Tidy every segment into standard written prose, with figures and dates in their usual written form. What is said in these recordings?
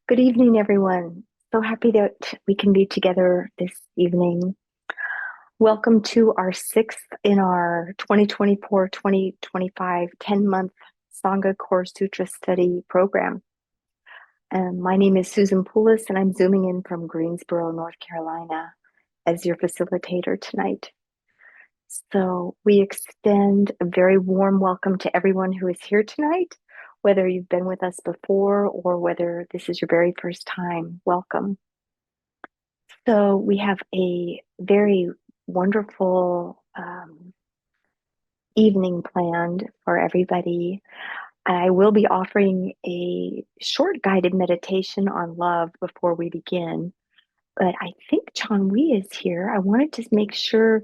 Good evening, everyone. So happy that we can be together this evening. Welcome to our sixth in our 2024-2025 10-month Sangha Core Sutra study program. My name is Susan Poulos, and I'm zooming in from Greensboro, North Carolina, as your facilitator tonight. So we extend a very warm welcome to everyone who is here tonight, whether you've been with us before or whether this is your very first time. Welcome. So we have a very wonderful evening planned for everybody. I will be offering a short guided meditation on love before we begin. But I think Chanwi is here. I wanted to make sure,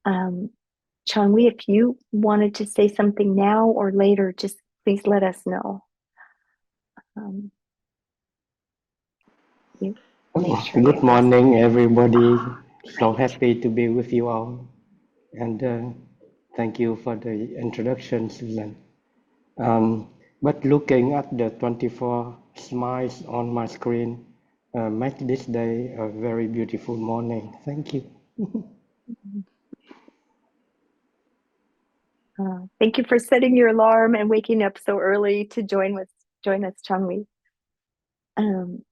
Chanwi, if you wanted to say something now or later, just please let us know. Um, you make sure Good that you're. morning, everybody. So happy to be with you all. And thank you for the introduction, Susan. But looking at the 24 smiles on my screen, make this day a very beautiful morning. Thank you. Thank you for setting your alarm and waking up so early to join us, Changmi. Um,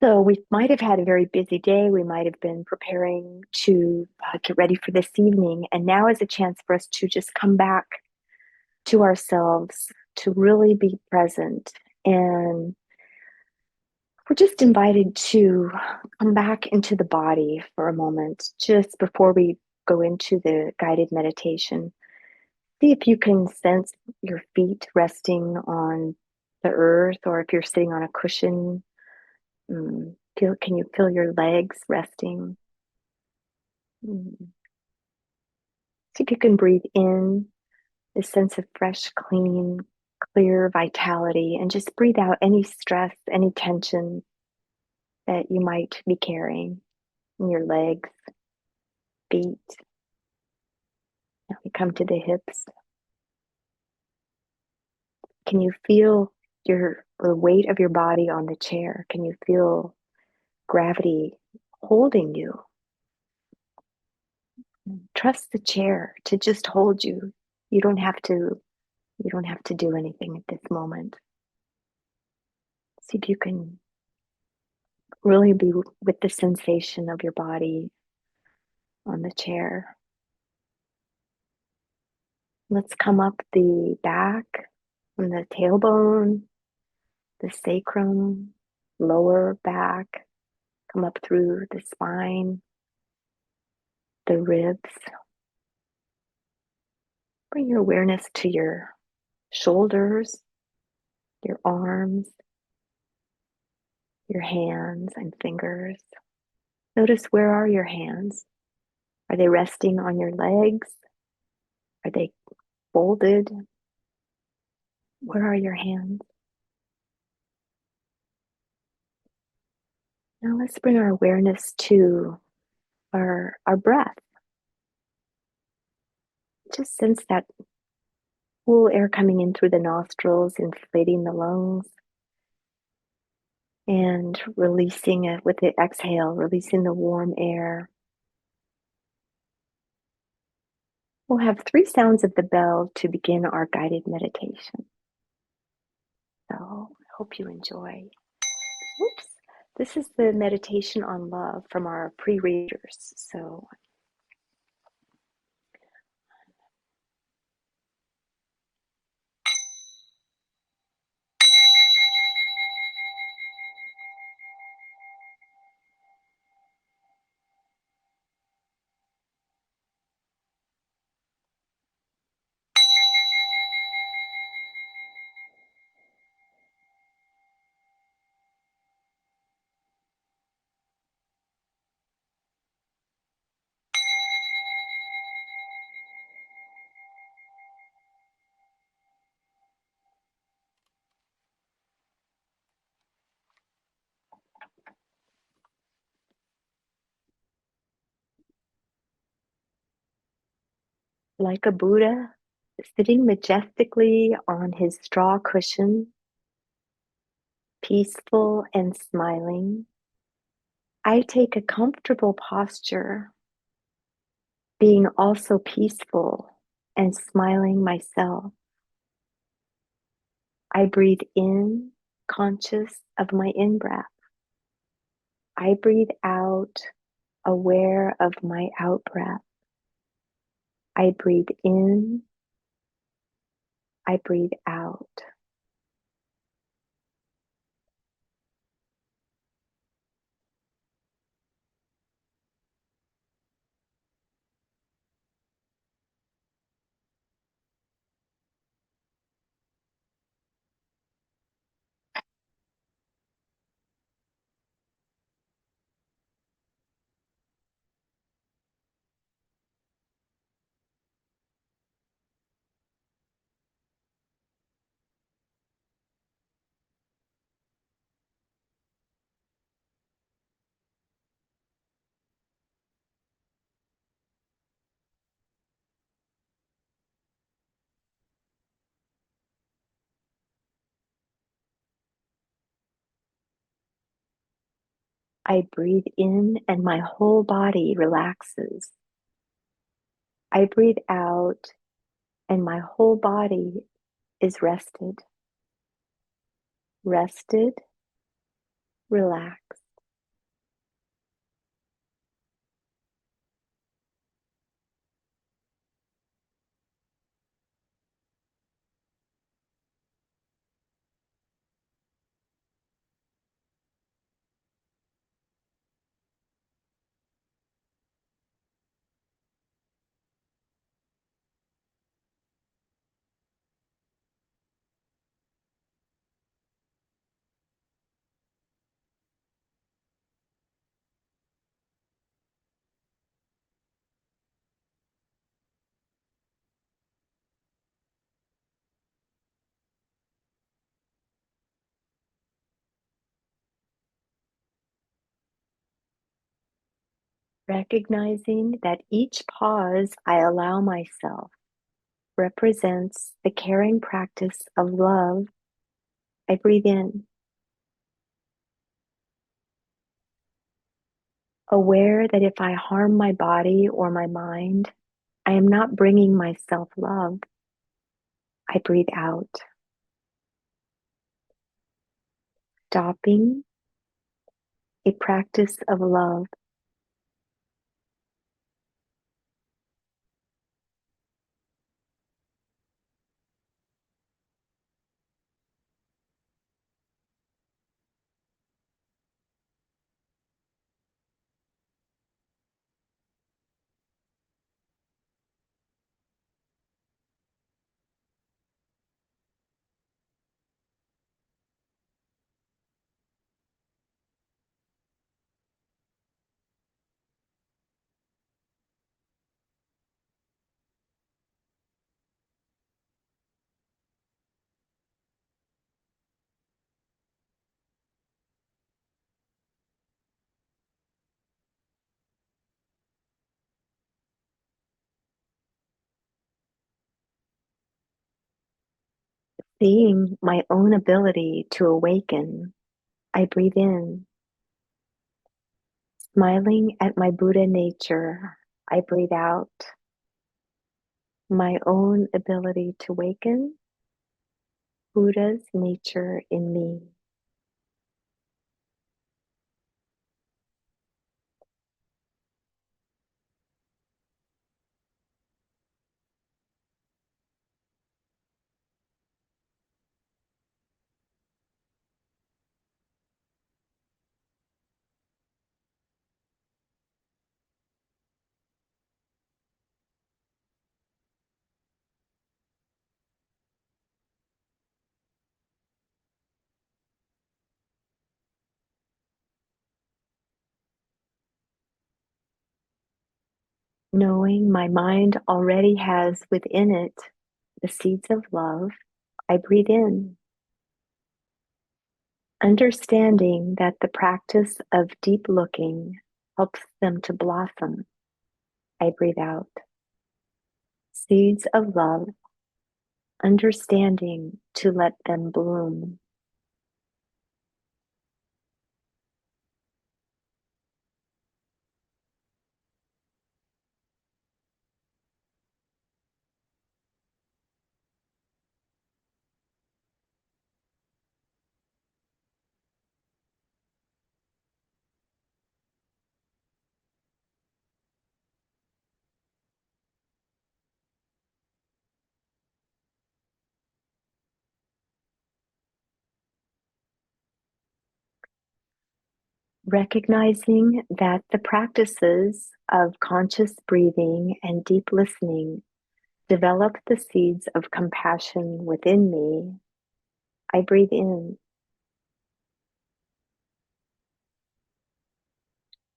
so we might have had a very busy day. We might have been preparing to get ready for this evening, and now is a chance for us to just come back to ourselves, to really be present. And we're just invited to come back into the body for a moment, just before we go into the guided meditation. See if you can sense your feet resting on the earth, or if you're sitting on a cushion, can you feel your legs resting? See if you can breathe in this sense of fresh, clean, clear vitality, and just breathe out any stress, any tension that you might be carrying in your legs, feet. Now we come to the hips. Can you feel the weight of your body on the chair? Can you feel gravity holding you? Trust the chair to just hold you. You don't have to do anything at this moment. See if you can really be with the sensation of your body on the chair. Let's come up the back from the tailbone, the sacrum, lower back, come up through the spine, the ribs. Bring your awareness to your shoulders, your arms, your hands and fingers. Notice, where are your hands? Are they resting on your legs? Are they folded? Where are your hands? Now let's bring our awareness to our breath. Just sense that cool air coming in through the nostrils, inflating the lungs, and releasing it with the exhale, releasing the warm air. We'll have 3 sounds of the bell to begin our guided meditation. So I hope you enjoy. Oops. This is the meditation on love from our pre-readers. So like a Buddha sitting majestically on his straw cushion, peaceful and smiling, I take a comfortable posture, being also peaceful and smiling myself. I breathe in, conscious of my in-breath. I breathe out, aware of my out-breath. I breathe in, I breathe out. I breathe in and my whole body relaxes. I breathe out and my whole body is rested. Rested, relaxed. Recognizing that each pause I allow myself represents the caring practice of love, I breathe in, aware that if I harm my body or my mind, I am not bringing myself love. I breathe out, stopping a practice of love. Seeing my own ability to awaken, I breathe in, smiling at my Buddha nature. I breathe out, my own ability to awaken, Buddha's nature in me. Knowing my mind already has within it the seeds of love, I breathe in, understanding that the practice of deep looking helps them to blossom. I breathe out. Seeds of love, understanding to let them bloom. recognizing that the practices of conscious breathing and deep listening develop the seeds of compassion within me, I breathe in,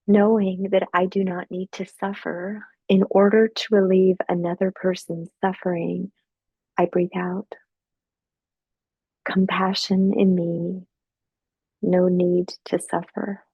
knowing that I do not need to suffer in order to relieve another person's suffering. I breathe out. Compassion in me, no need to suffer.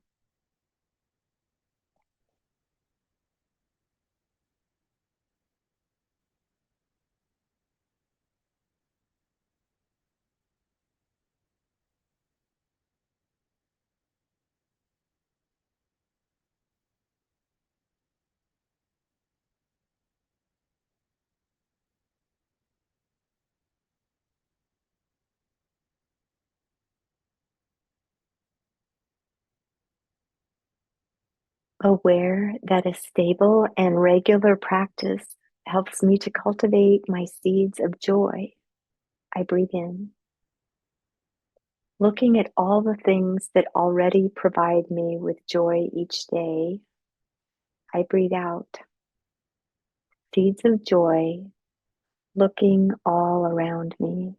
Aware that a stable and regular practice helps me to cultivate my seeds of joy, I breathe in. Looking at all the things that already provide me with joy each day, I breathe out. Seeds of joy looking all around me.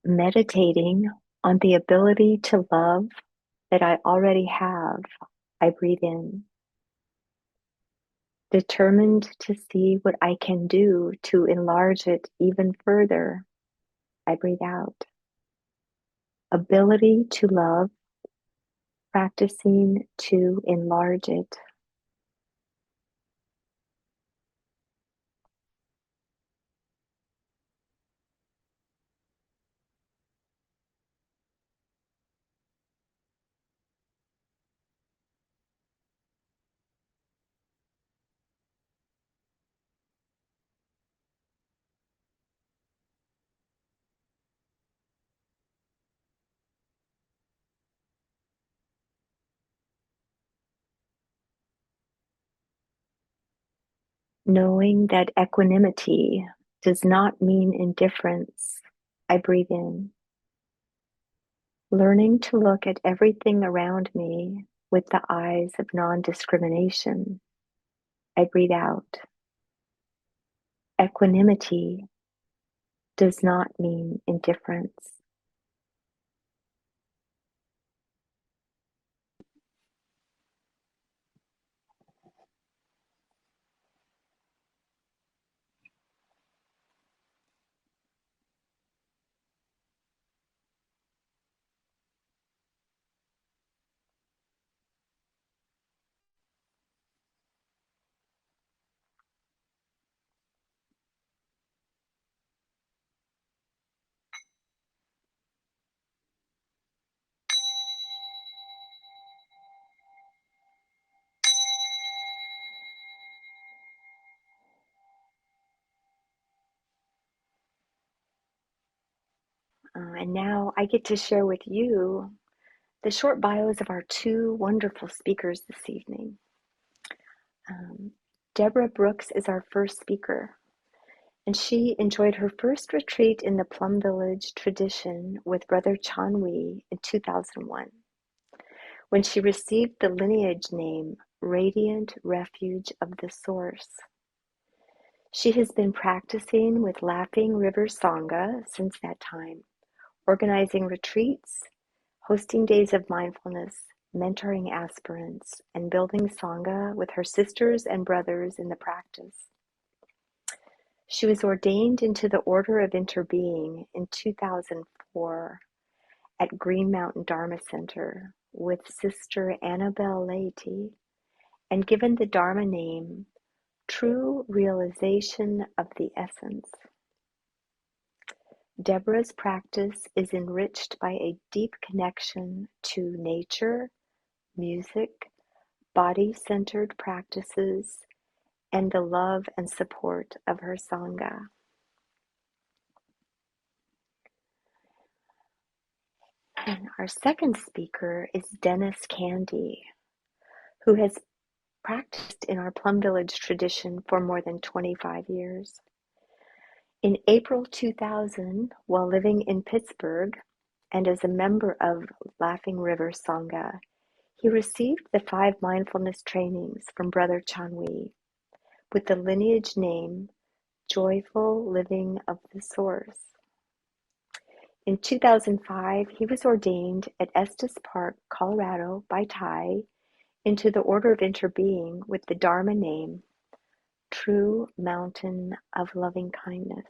Meditating on the ability to love that I already have, I breathe in. Determined to see what I can do to enlarge it even further, I breathe out. Ability to love, practicing to enlarge it. Knowing that equanimity does not mean indifference, I breathe in. Learning to look at everything around me with the eyes of non-discrimination, I breathe out. Equanimity does not mean indifference. And now I get to share with you the short bios of our two wonderful speakers this evening. Deborah Brooks is our first speaker, and she enjoyed her first retreat in the Plum Village tradition with Brother Chanwi in 2001, when she received the lineage name Radiant Refuge of the Source. She has been practicing with Laughing River Sangha since that time, organizing retreats, hosting days of mindfulness, mentoring aspirants, and building Sangha with her sisters and brothers in the practice. She was ordained into the Order of Interbeing in 2004 at Green Mountain Dharma Center with Sister Annabelle Laity and given the Dharma name True Realization of the Essence. Deborah's practice is enriched by a deep connection to nature, music, body-centered practices, and the love and support of her Sangha. And our second speaker is Dennis Candy, who has practiced in our Plum Village tradition for more than 25 years. In April 2000, while living in Pittsburgh and as a member of Laughing River Sangha, he received the 5 mindfulness trainings from Brother Chanwi with the lineage name Joyful Living of the Source. In 2005, he was ordained at Estes Park, Colorado by Thai into the Order of Interbeing with the Dharma name True Mountain of Loving Kindness.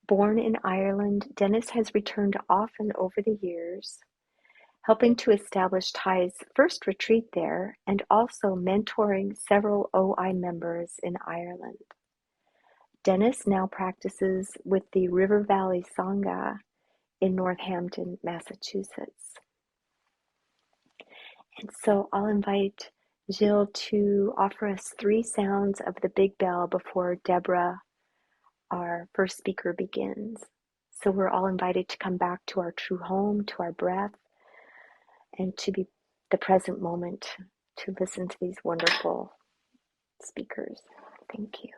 Born in Ireland, Dennis has returned often over the years, helping to establish Thai's first retreat there and also mentoring several OI members in Ireland. Dennis now practices with the River Valley Sangha in Northampton, Massachusetts. And so I'll invite Jill to offer us 3 sounds of the big bell before Deborah, our first speaker, begins. So we're all invited to come back to our true home, to our breath, and to be the present moment to listen to these wonderful speakers. Thank you.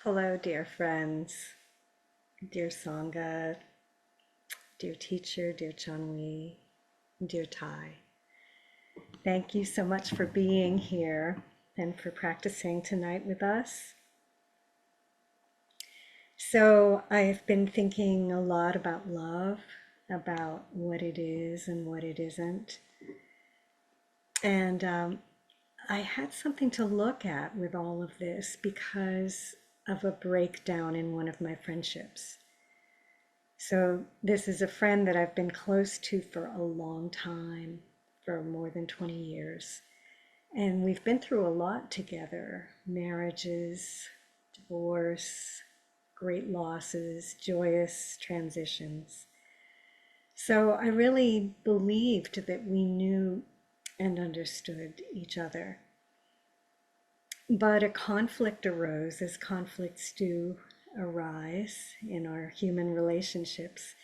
Hello, dear friends, dear Sangha, dear teacher, dear Chanwi, dear Thai. Thank you so much for being here and for practicing tonight with us. So I've been thinking a lot about love, about what it is and what it isn't. And I had something to look at with all of this because of a breakdown in one of my friendships. So this is a friend that I've been close to for a long time, for more than 20 years. And we've been through a lot together: marriages, divorce, great losses, joyous transitions. So I really believed that we knew and understood each other. But a conflict arose, as conflicts do arise in our human relationships.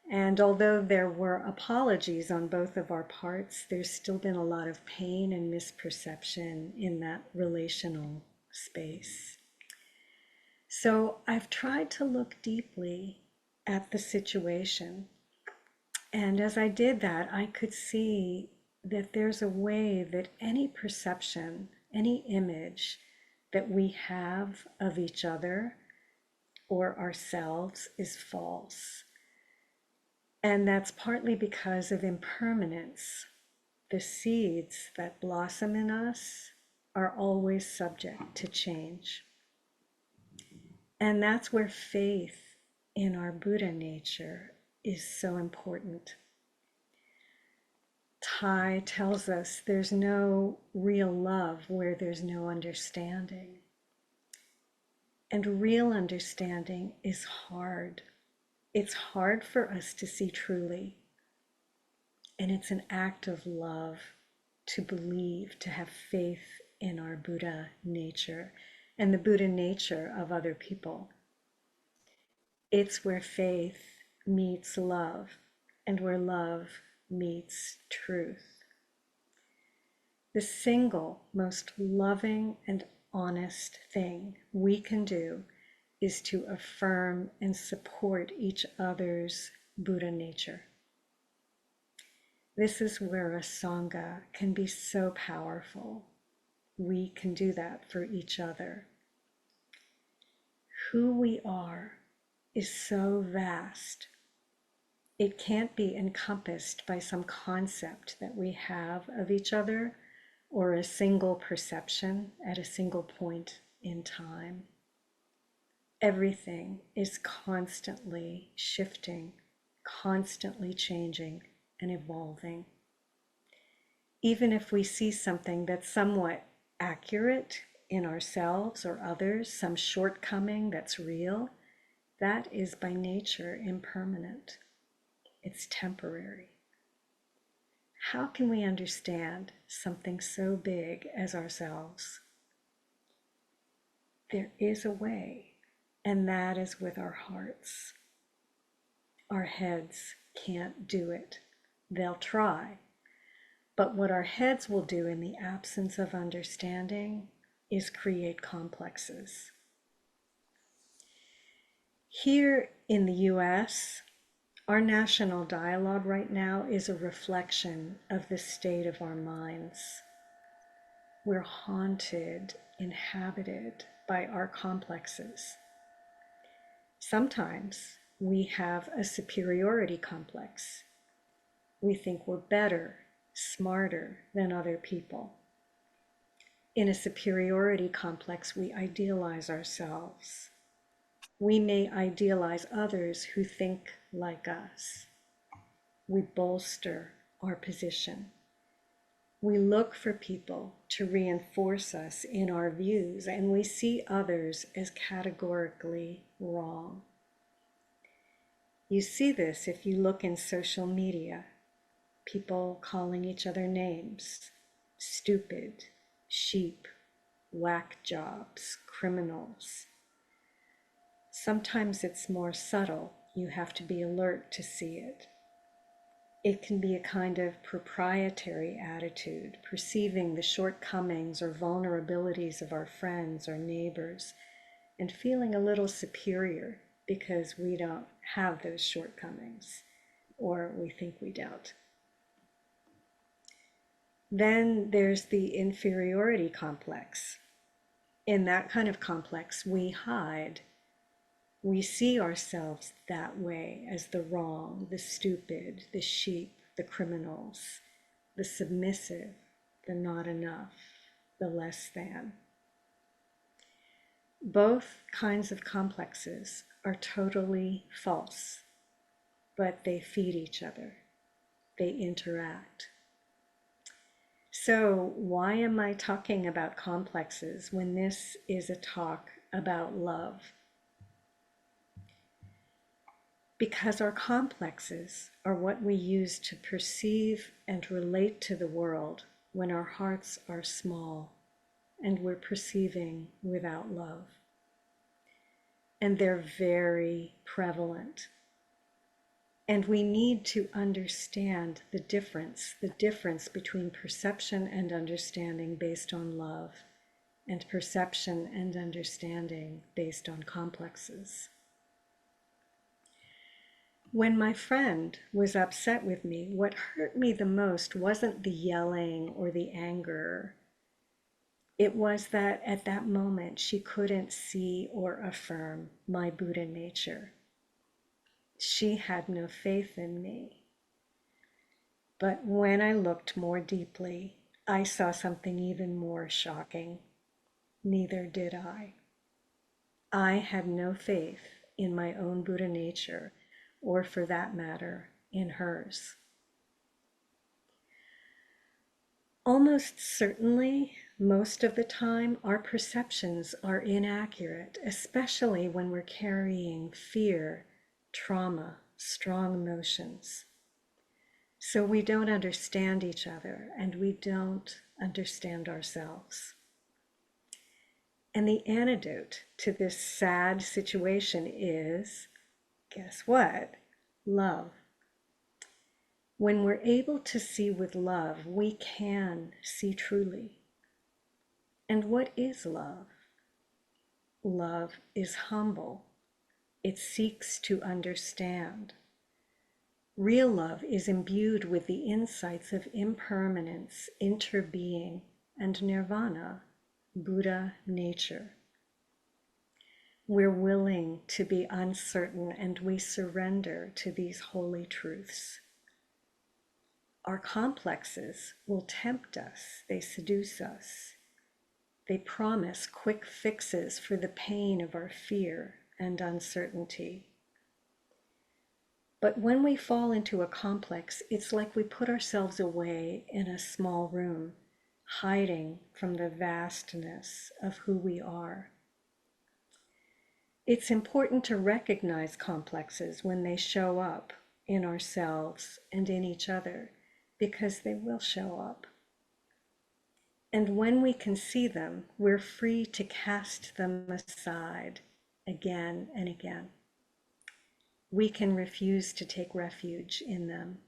And although there were apologies on both of our parts, there's still been a lot of pain and misperception in that relational space. So I've tried to look deeply at the situation. And as I did that, I could see that there's a way that any perception, any image that we have of each other or ourselves is false. And that's partly because of impermanence. The seeds that blossom in us are always subject to change. And that's where faith in our Buddha nature is so important. Thai tells us there's no real love where there's no understanding. And real understanding is hard. It's hard for us to see truly. And it's an act of love to believe, to have faith in our Buddha nature and the Buddha nature of other people. It's where faith meets love and where love meets truth. The single most loving and honest thing we can do is to affirm and support each other's Buddha nature. This is where a Sangha can be so powerful. We can do that for each other. Who we are is so vast. It can't be encompassed by some concept that we have of each other or a single perception at a single point in time. Everything is constantly shifting, constantly changing and evolving. Even if we see something that's somewhat accurate in ourselves or others, some shortcoming that's real, that is by nature impermanent. It's temporary. How can we understand something so big as ourselves? There is a way, and that is with our hearts. Our heads can't do it. They'll try. But what our heads will do in the absence of understanding is create complexes. Here in the US, our national dialogue right now is a reflection of the state of our minds. We're haunted, inhabited by our complexes. Sometimes we have a superiority complex. We think we're better, smarter than other people. In a superiority complex, we idealize ourselves. We may idealize others who think like us. We bolster our position. We look for people to reinforce us in our views, and we see others as categorically wrong. You see this if you look in social media, people calling each other names, stupid, sheep, whack jobs, criminals. Sometimes it's more subtle. You have to be alert to see it. It can be a kind of proprietary attitude, perceiving the shortcomings or vulnerabilities of our friends or neighbors and feeling a little superior because we don't have those shortcomings, or we think we don't. Then there's the inferiority complex. In that kind of complex, we hide. We see ourselves that way, as the wrong, the stupid, the sheep, the criminals, the submissive, the not enough, the less than. Both kinds of complexes are totally false, but they feed each other. They interact. So why am I talking about complexes when this is a talk about love? Because our complexes are what we use to perceive and relate to the world when our hearts are small and we're perceiving without love. And they're very prevalent. And we need to understand the difference between perception and understanding based on love and perception and understanding based on complexes. When my friend was upset with me, what hurt me the most wasn't the yelling or the anger. It was that at that moment she couldn't see or affirm my Buddha nature. She had no faith in me. But when I looked more deeply, I saw something even more shocking. Neither did I. I had no faith in my own Buddha nature, or for that matter, in hers. Almost certainly, most of the time, our perceptions are inaccurate, especially when we're carrying fear, trauma, strong emotions. So we don't understand each other, and we don't understand ourselves. And the antidote to this sad situation is, guess what? Love. When we're able to see with love, we can see truly. And what is love? Love is humble. It seeks to understand. Real love is imbued with the insights of impermanence, interbeing, and nirvana, Buddha nature. We're willing to be uncertain and we surrender to these holy truths. Our complexes will tempt us, they seduce us. They promise quick fixes for the pain of our fear and uncertainty. But when we fall into a complex, it's like we put ourselves away in a small room, hiding from the vastness of who we are. It's important to recognize complexes when they show up in ourselves and in each other, because they will show up. And when we can see them, we're free to cast them aside again and again. We can refuse to take refuge in them.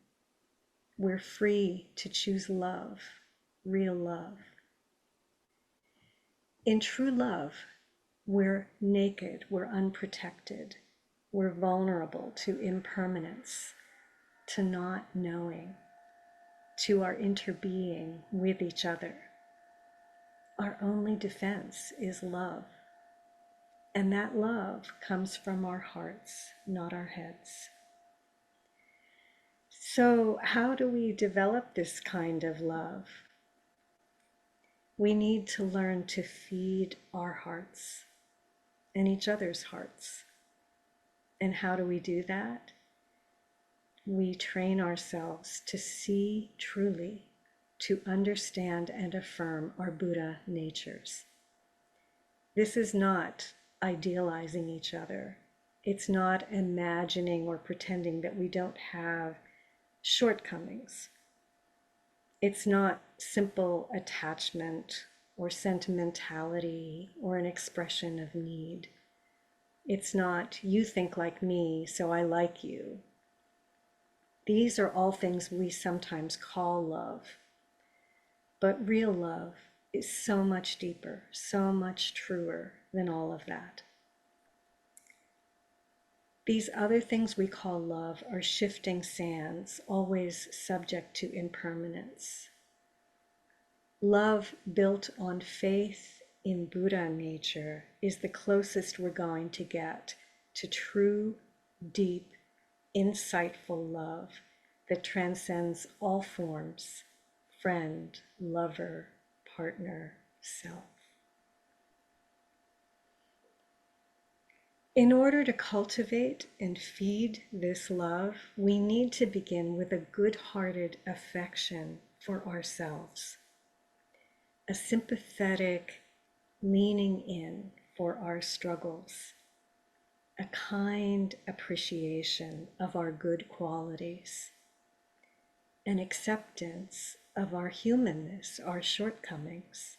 We're free to choose love, real love. In true love, we're naked, we're unprotected, we're vulnerable to impermanence, to not knowing, to our interbeing with each other. Our only defense is love. And that love comes from our hearts, not our heads. So, how do we develop this kind of love? We need to learn to feed our hearts and each other's hearts. And how do we do that? We train ourselves to see truly, to understand and affirm our Buddha natures. This is not idealizing each other. It's not imagining or pretending that we don't have shortcomings. It's not simple attachment or sentimentality or an expression of need. It's not, you think like me, so I like you. These are all things we sometimes call love. But real love is so much deeper, so much truer than all of that. These other things we call love are shifting sands, always subject to impermanence. Love built on faith in Buddha nature is the closest we're going to get to true, deep, insightful love that transcends all forms, friend, lover, partner, self. In order to cultivate and feed this love, we need to begin with a good-hearted affection for ourselves, a sympathetic leaning in for our struggles, a kind appreciation of our good qualities, an acceptance of our humanness, our shortcomings,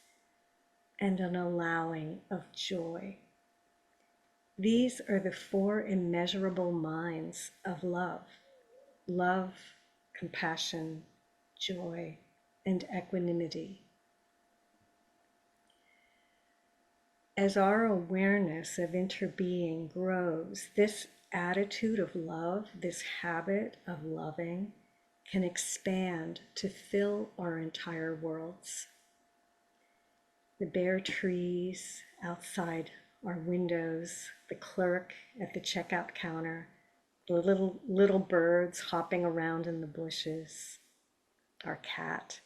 and an allowing of joy. These are the four immeasurable minds of love: love, compassion, joy, and equanimity. As our awareness of interbeing grows, this attitude of love, this habit of loving, can expand to fill our entire worlds. The bare trees outside our windows, the clerk at the checkout counter, the little birds hopping around in the bushes, our cat,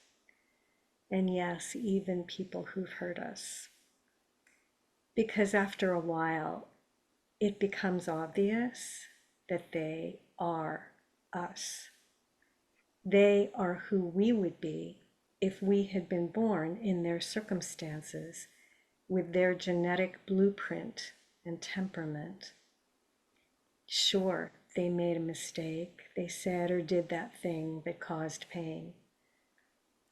and yes, even people who've hurt us. Because after a while, it becomes obvious that they are us. They are who we would be if we had been born in their circumstances, with their genetic blueprint and temperament. Sure, they made a mistake. They said or did that thing that caused pain.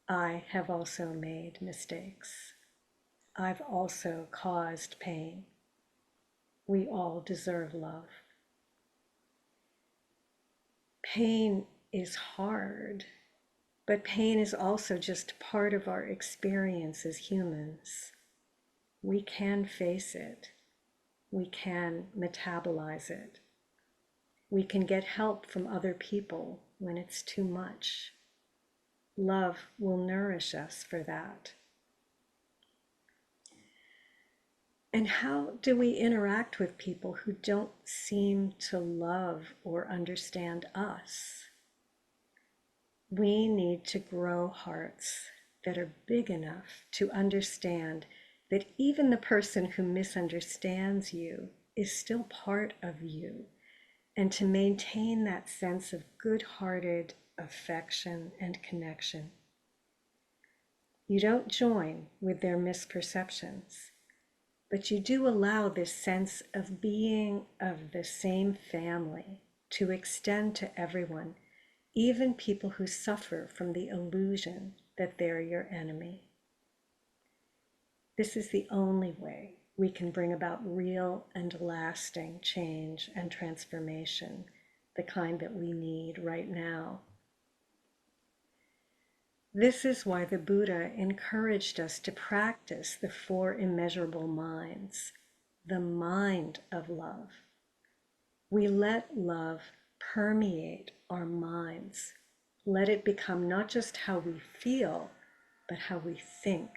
I have also made mistakes. I've also caused pain. We all deserve love. Pain is hard, but pain is also just part of our experience as humans. we can face it. We can metabolize it. We can get help from other people when it's too much. Love will nourish us for that. And how do we interact with people who don't seem to love or understand us? We need to grow hearts that are big enough to understand that even the person who misunderstands you is still part of you, and to maintain that sense of good-hearted affection and connection. You don't join with their misperceptions, but you do allow this sense of being of the same family to extend to everyone, even people who suffer from the illusion that they're your enemy. This is the only way we can bring about real and lasting change and transformation, the kind that we need right now. This is why the Buddha encouraged us to practice the four immeasurable minds, the mind of love. We let love permeate our minds. Let it become not just how we feel, but how we think.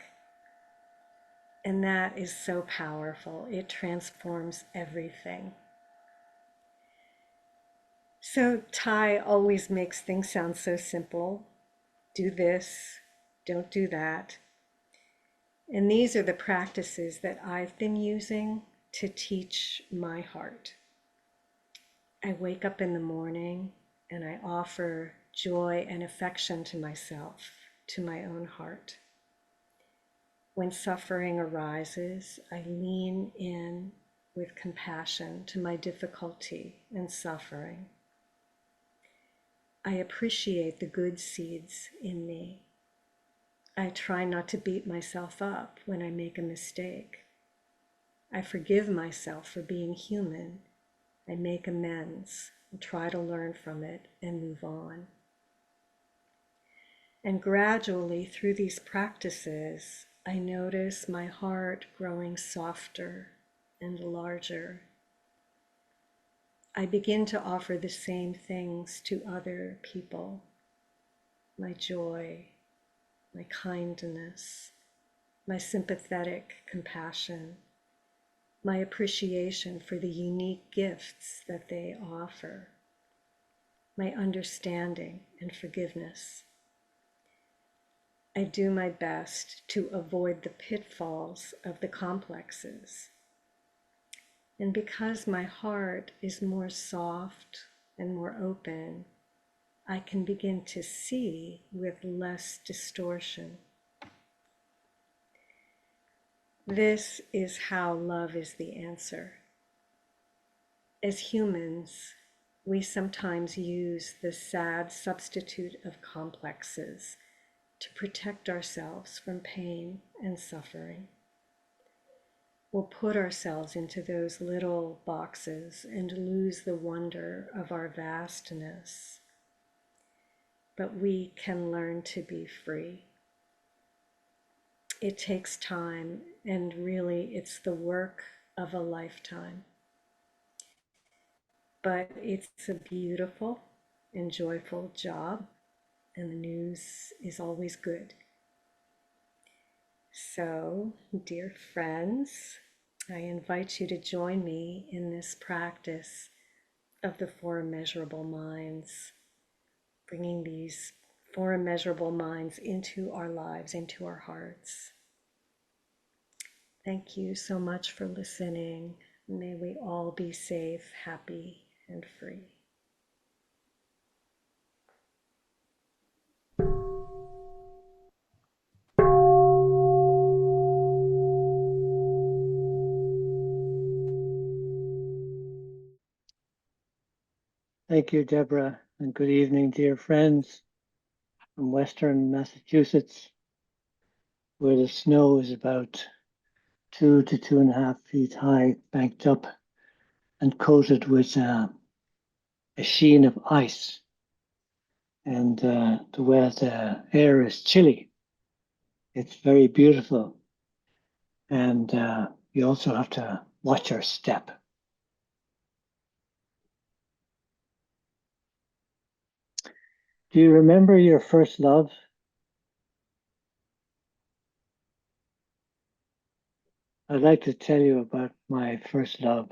And that is so powerful. It transforms everything. So Thai always makes things sound so simple. Do this, don't do that. And these are the practices that I've been using to teach my heart. I wake up in the morning and I offer joy and affection to myself, to my own heart. When suffering arises, I lean in with compassion to my difficulty and suffering. I appreciate the good seeds in me. I try not to beat myself up when I make a mistake. I forgive myself for being human. I make amends and try to learn from it and move on. And gradually, through these practices, I notice my heart growing softer and larger. I begin to offer the same things to other people: my joy, my kindness, my sympathetic compassion, my appreciation for the unique gifts that they offer, my understanding and forgiveness. I do my best to avoid the pitfalls of the complexes. And because my heart is more soft and more open, I can begin to see with less distortion. This is how love is the answer. As humans, we sometimes use the sad substitute of complexes to protect ourselves from pain and suffering. We'll put ourselves into those little boxes and lose the wonder of our vastness. But we can learn to be free. It takes time, and really it's the work of a lifetime. But it's a beautiful and joyful job, and the news is always good. So, dear friends, I invite you to join me in this practice of the four immeasurable minds, bringing these four immeasurable minds into our lives, into our hearts. Thank you so much for listening. May we all be safe, happy, and free. Thank you, Deborah, and good evening, dear friends from Western Massachusetts, where the snow is about 2 to 2.5 feet high, banked up and coated with a sheen of ice. And the air is chilly. It's very beautiful. And you also have to watch your step. Do you remember your first love? I'd like to tell you about my first love.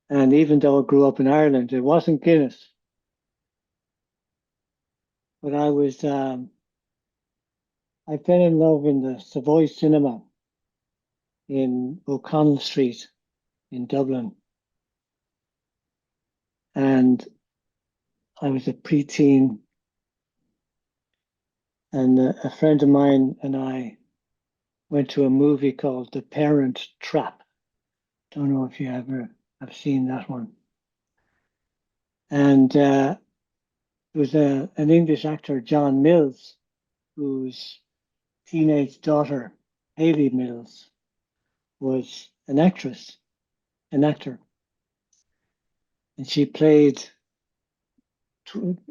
And even though I grew up in Ireland, it wasn't Guinness. But I fell in love in the Savoy Cinema in O'Connell Street in Dublin. And I was a preteen, and a friend of mine and I went to a movie called The Parent Trap. Don't know if you ever have seen that one. And it was an English actor, John Mills, whose teenage daughter, Hayley Mills, was an actor. And she played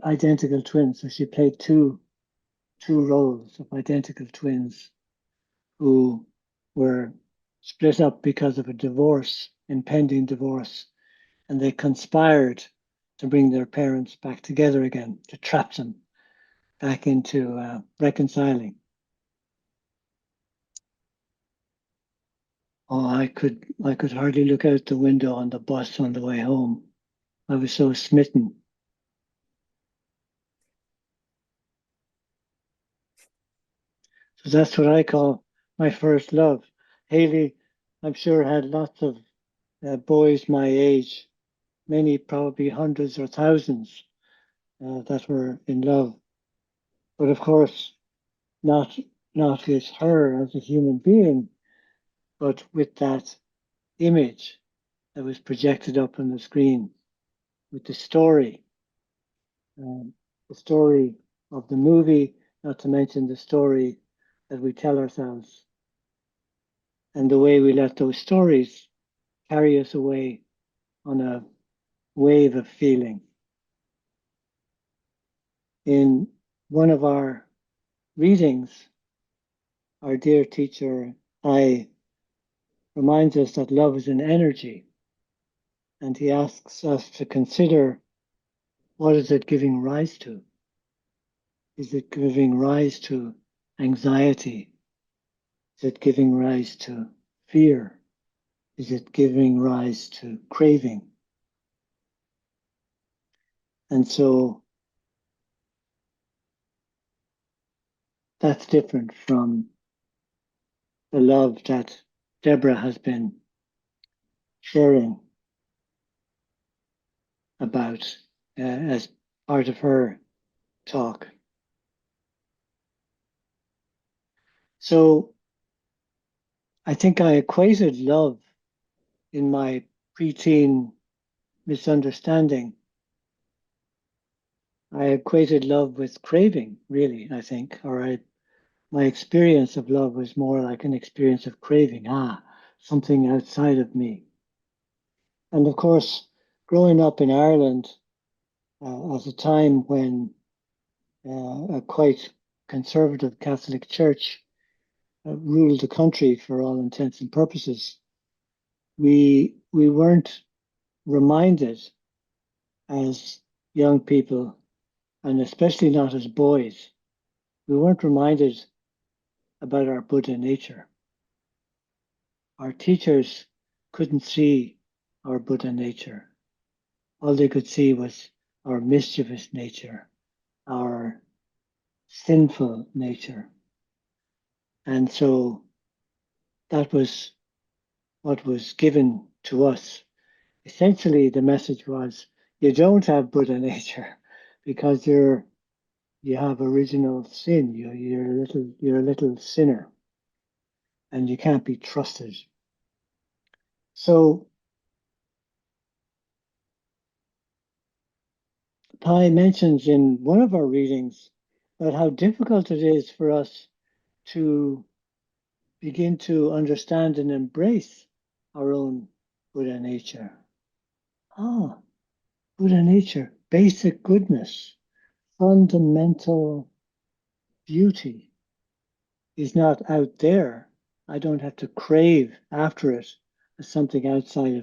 identical twins. So she played two roles of identical twins who were split up because of a divorce, impending divorce, and they conspired to bring their parents back together again, to trap them back into reconciling. Oh, I could hardly look out the window on the bus on the way home. I was so smitten. So that's what I call my first love. Hayley, I'm sure, had lots of boys my age, many probably hundreds or thousands that were in love. But of course, not with her as a human being, but with that image that was projected up on the screen, with the story of the movie, not to mention the story that we tell ourselves, and the way we let those stories carry us away on a wave of feeling. In one of our readings, our dear teacher, I, reminds us that love is an energy, and he asks us to consider, what is it giving rise to? Is it giving rise to anxiety? Is it giving rise to fear? Is it giving rise to craving? And so that's different from the love that Deborah has been sharing about as part of her talk. So I think I equated love in my preteen misunderstanding. I equated love with craving, really, I think, my experience of love was more like an experience of craving, something outside of me. And of course, growing up in Ireland at a time when a quite conservative Catholic Church ruled the country for all intents and purposes, we weren't reminded as young people, and especially not as boys, we weren't reminded about our Buddha nature. Our teachers couldn't see our Buddha nature. All they could see was our mischievous nature, our sinful nature. And so that was what was given to us. Essentially, the message was, you don't have Buddha nature because you have original sin. You're a little sinner, and you can't be trusted. So Pai mentions in one of our readings about how difficult it is for us to begin to understand and embrace our own Buddha nature. Buddha nature, basic goodness, fundamental beauty. is not out there. I don't have to crave after it as something outside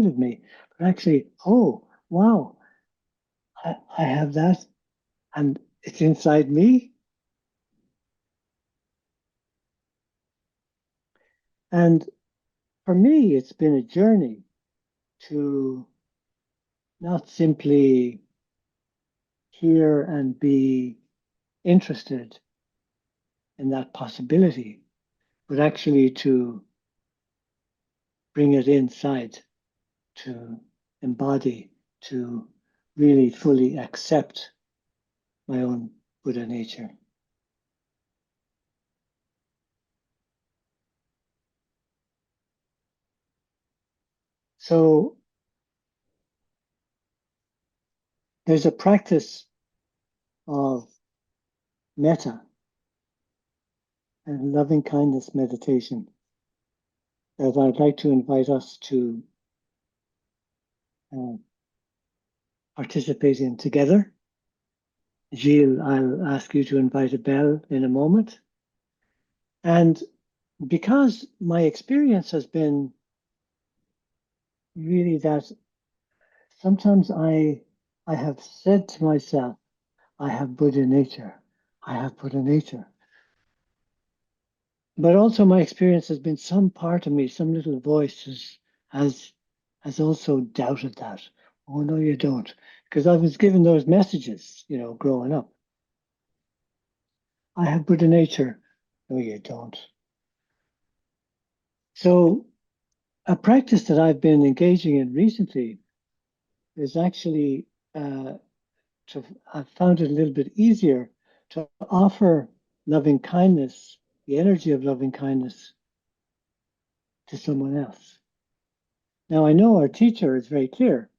of me, but actually, oh wow, I have that, and it's inside me. And for me, it's been a journey to not simply hear and be interested in that possibility, but actually to bring it inside, to embody, to really fully accept my own Buddha nature. So there's a practice of metta and loving kindness meditation that I'd like to invite us to uh, participate in together. Gilles, I'll ask you to invite a bell in a moment. And because my experience has been really that sometimes I have said to myself, I have Buddha nature. I have Buddha nature. But also my experience has been some part of me, some little voice has also doubted that. Oh no, you don't. Because I was given those messages, growing up. I have Buddha nature. No, you don't. So a practice that I've been engaging in recently is actually I've found it a little bit easier to offer loving kindness, the energy of loving kindness to someone else. Now, I know our teacher is very clear.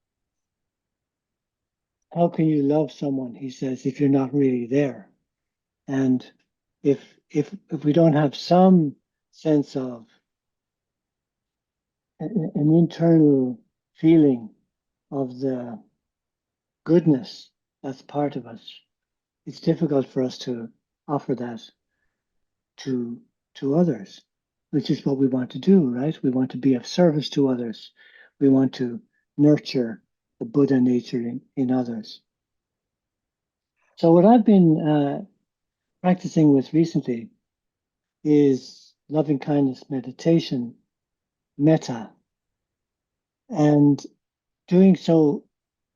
How can you love someone, he says, if you're not really there? And if we don't have some sense of an internal feeling of the goodness that's part of us, it's difficult for us to offer that to others, which is what we want to do, right? We want to be of service to others. We want to nurture the Buddha nature in others. So what I've been practicing with recently is loving kindness meditation, metta, and doing so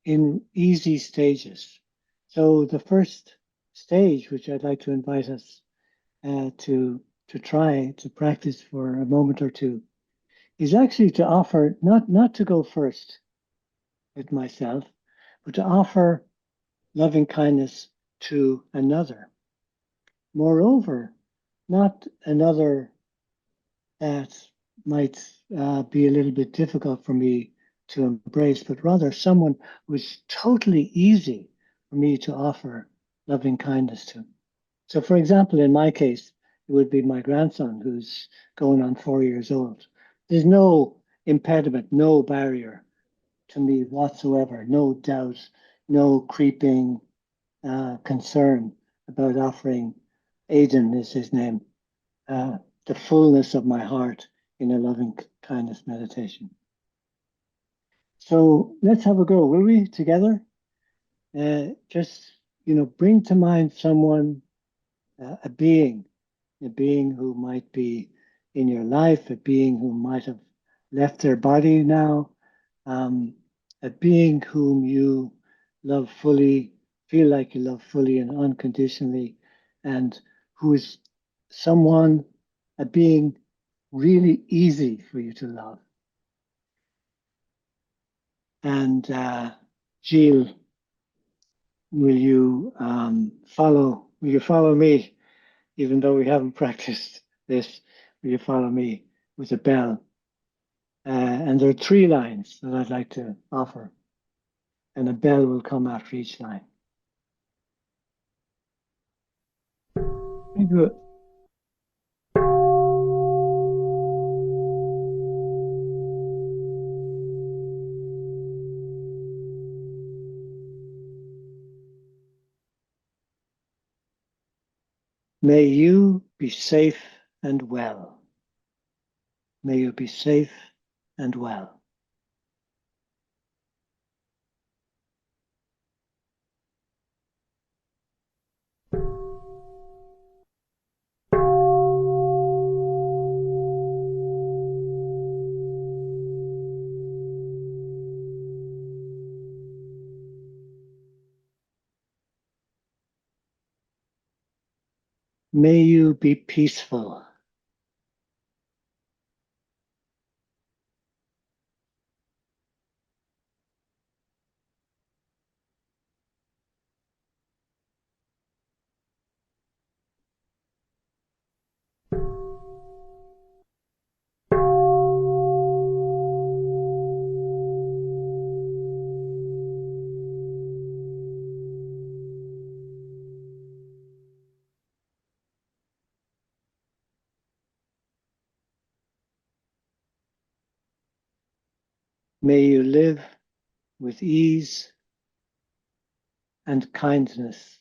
in easy stages. So the first stage, which I'd like to invite us to try to practice for a moment or two, is actually to offer not to go first with myself, but to offer loving kindness to another. Moreover, not another that might be a little bit difficult for me to embrace, but rather someone who's totally easy for me to offer loving kindness to. So, for example, in my case, it would be my grandson who's going on 4 years old. There's no impediment, no barrier to me whatsoever, no doubt, no creeping concern about offering Aidan is his name, uh, the fullness of my heart in a loving kindness meditation. So let's have a go, will we, together? Just, bring to mind someone, a being who might be in your life, a being who might have left their body now, um, a being whom you love fully, feel like you love fully and unconditionally, and who is someone, a being really easy for you to love. And Gilles, will you follow me, even though we haven't practiced this, will you follow me with a bell? And there are 3 lines that I'd like to offer, and a bell will come after each line. Very good. May you be safe and well. May you be safe and well. May you be peaceful. May you live with ease and kindness.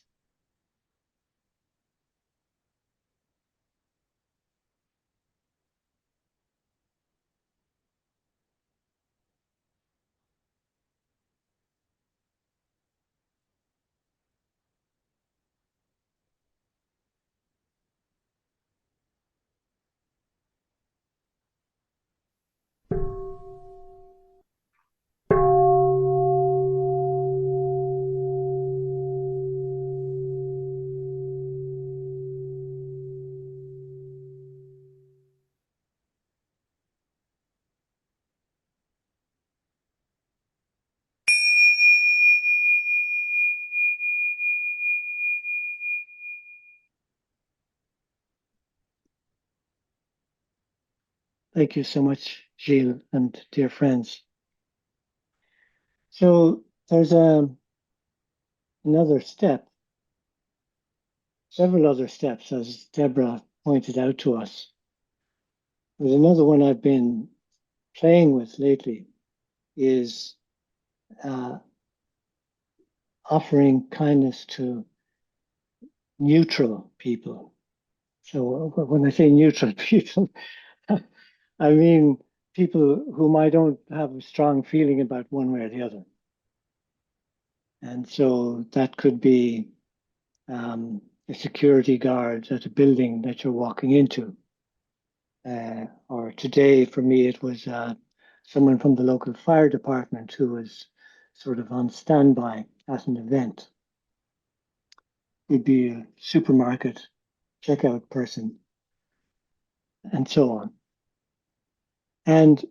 Thank you so much, Gilles and dear friends. So there's another step, several other steps, as Deborah pointed out to us. There's another one I've been playing with lately is uh, offering kindness to neutral people. So when I say neutral people, I mean people whom I don't have a strong feeling about one way or the other. And so that could be a security guard at a building that you're walking into. Or today, for me, it was someone from the local fire department who was sort of on standby at an event. It'd be a supermarket checkout person, and so on. And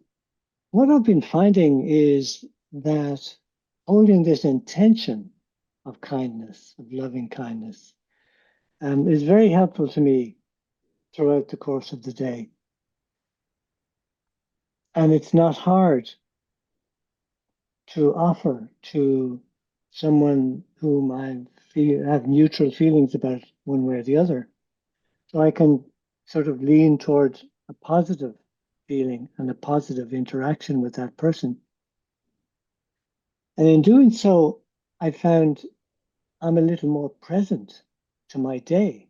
what I've been finding is that holding this intention of kindness, of loving kindness, is very helpful to me throughout the course of the day. And it's not hard to offer to someone whom I have neutral feelings about one way or the other. So I can sort of lean towards a positive feeling and a positive interaction with that person. And in doing so, I found I'm a little more present to my day,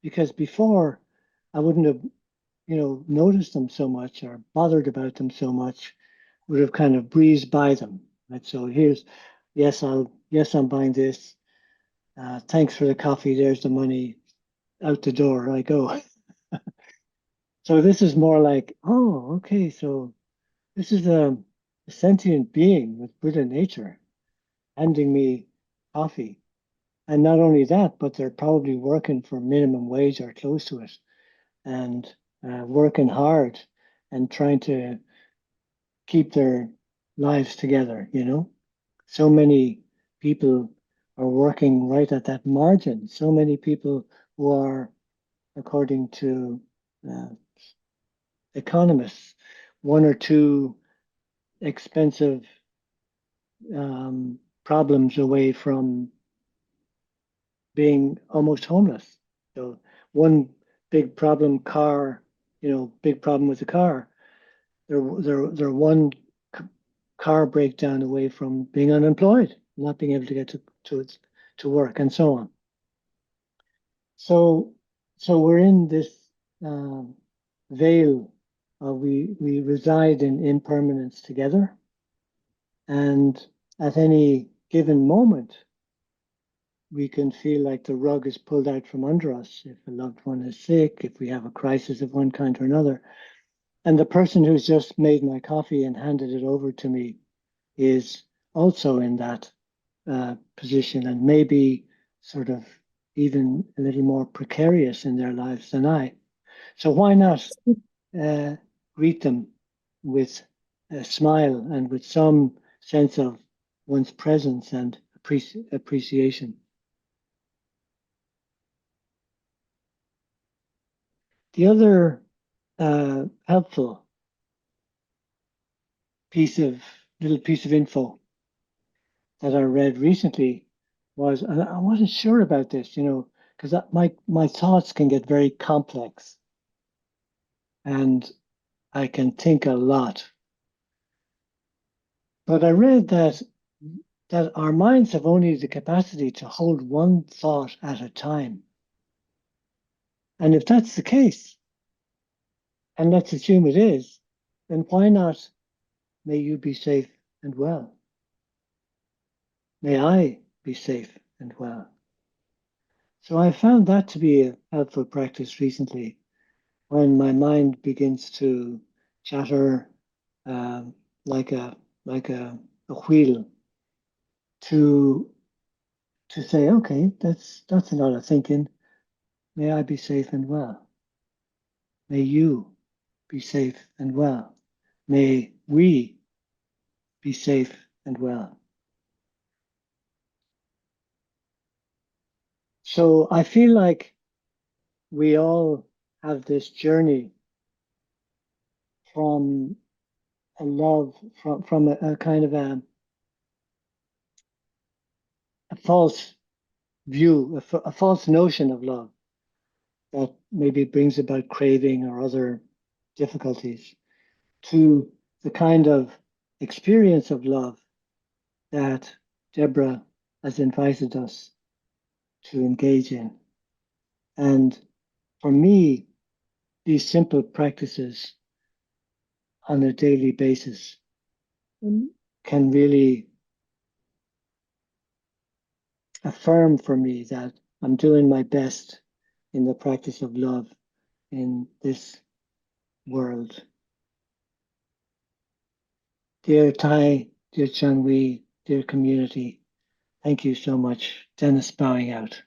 because before I wouldn't have, noticed them so much or bothered about them so much, would have kind of breezed by them. Right. So yes, I'm buying this. Thanks for the coffee. There's the money. Out the door I go. So this is more like, oh, okay. So this is a sentient being with Buddha nature handing me coffee. And not only that, but they're probably working for minimum wage or close to it, and working hard and trying to keep their lives together, So many people are working right at that margin. So many people who are, according to uh, economists, one or two expensive problems away from being almost homeless. So one big problem car, big problem with the car. They're one car breakdown away from being unemployed, not being able to get to work, and so on. So So we're in this veil. We reside in impermanence together, and at any given moment, we can feel like the rug is pulled out from under us. If a loved one is sick, if we have a crisis of one kind or another, and the person who's just made my coffee and handed it over to me is also in that position, and maybe sort of even a little more precarious in their lives than I. So why not greet them with a smile and with some sense of one's presence and appreciation? The other helpful little piece of info that I read recently was, and I wasn't sure about this, because my thoughts can get very complex, and I can think a lot. But I read that our minds have only the capacity to hold one thought at a time. And if that's the case, and let's assume it is, then why not, may you be safe and well? May I be safe and well? So I found that to be a helpful practice recently when my mind begins to chatter um, like a wheel to say, okay, that's a lot of thinking. May I be safe and well. May you be safe and well. May we be safe and well. So I feel like we all have this journey from a love, from a kind of a false view, a false notion of love that maybe brings about craving or other difficulties, to the kind of experience of love that Deborah has invited us to engage in. And for me, these simple practices on a daily basis can really affirm for me that I'm doing my best in the practice of love in this world. Dear Thai, dear Chanwi, dear community, thank you so much. Dennis bowing out.